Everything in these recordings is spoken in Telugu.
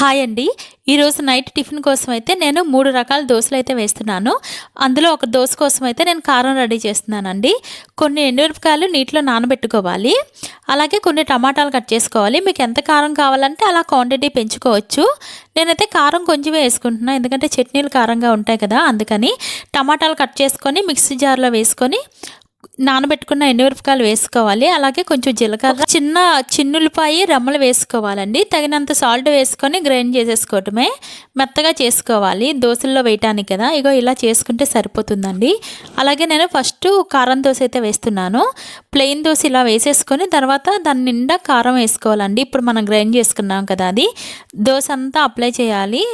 హాయ్ అండి. ఈరోజు నైట్ టిఫిన్ కోసం అయితే నేను 3 రకాల దోసలైతే వేస్తున్నాను. అందులో ఒక దోస కోసం అయితే నేను కారం రెడీ చేస్తున్నానండి. కొన్ని ఎండుమిరపకాయలు నీటిలో నానబెట్టుకోవాలి. అలాగే కొన్ని టమాటాలు కట్ చేసుకోవాలి. మీకు ఎంత కారం కావాలంటే అలా క్వాంటిటీ పెంచుకోవచ్చు. నేనైతే కారం కొంచెమే వేసుకుంటున్నా, ఎందుకంటే చట్నీలు కారంగా ఉంటాయి కదా, అందుకని. టమాటాలు కట్ చేసుకొని మిక్సీ జార్లో వేసుకొని నానబెట్టుకున్న ఎండుమిరపకాయలు వేసుకోవాలి. అలాగే కొంచెం జీలకర్ర, చిన్నులపాయి రెమ్మలు వేసుకోవాలండి. తగినంత సాల్ట్ వేసుకొని గ్రైండ్ చేసేసుకోవటమే. మెత్తగా చేసుకోవాలి, దోశల్లో వేయటానికి కదా. ఇగో ఇలా చేసుకుంటే సరిపోతుందండి. అలాగే నేను ఫస్ట్ కారం దోశ అయితే వేస్తున్నాను. ప్లెయిన్ దోశ ఇలా వేసేసుకొని తర్వాత దాని నిండా కారం వేసుకోవాలండి. ఇప్పుడు మనం గ్రైండ్ చేసుకున్నాం కదా, అది దోశ అంతా అప్లై చేయాలి.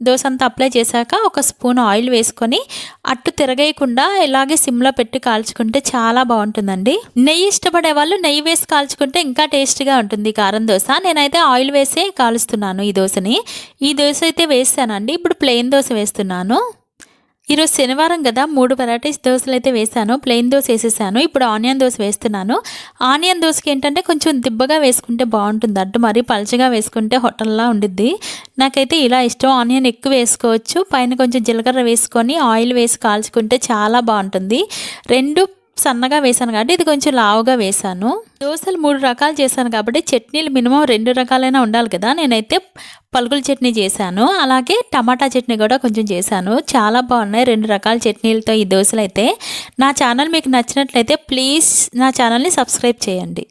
దోశ అంతా అప్లై చేశాక ఒక స్పూన్ ఆయిల్ వేసుకొని అట్టు తిరగేయకుండా ఇలాగే సిమ్లో పెట్టి కాల్చుకుంటే చాలా బాగుంటుందండి. నెయ్యి ఇష్టపడే వాళ్ళు నెయ్యి వేసి కాల్చుకుంటే ఇంకా టేస్ట్గా ఉంటుంది కారం దోశ. నేనైతే ఆయిల్ వేసే కాలుస్తున్నాను ఈ దోశని. ఈ దోశ అయితే వేసానండి. ఇప్పుడు ప్లెయిన్ దోశ వేస్తున్నాను. ఈరోజు శనివారం కదా, 3 వెరైటీస్ దోశలు అయితే వేసాను. ప్లెయిన్ దోశ వేసేసాను. ఇప్పుడు ఆనియన్ దోశ వేస్తున్నాను. ఆనియన్ దోశకి ఏంటంటే కొంచెం దిబ్బగా వేసుకుంటే బాగుంటుంది, అడ్డు మరీ పలచగా వేసుకుంటే హోటల్లా ఉండిద్ది. నాకైతే ఇలా ఇష్టం. ఆనియన్ ఎక్కువ వేసుకోవచ్చు. పైన కొంచెం జీలకర్ర వేసుకొని ఆయిల్ వేసి కాల్చుకుంటే చాలా బాగుంటుంది. 2 సన్నగా వేసాను కాబట్టి ఇది కొంచెం లావుగా వేసాను. దోశలు 3 రకాలు చేశాను కాబట్టి చట్నీలు మినిమం 2 రకాలైనా ఉండాలి కదా. నేనైతే పలుకుల చట్నీ చేశాను, అలాగే టమాటా చట్నీ కూడా కొంచెం చేశాను. చాలా బాగున్నాయి 2 రకాల చట్నీలతో ఈ దోశలు అయితే. నా ఛానల్ మీకు నచ్చినట్లయితే ప్లీజ్ నా ఛానల్ని సబ్స్క్రైబ్ చేయండి.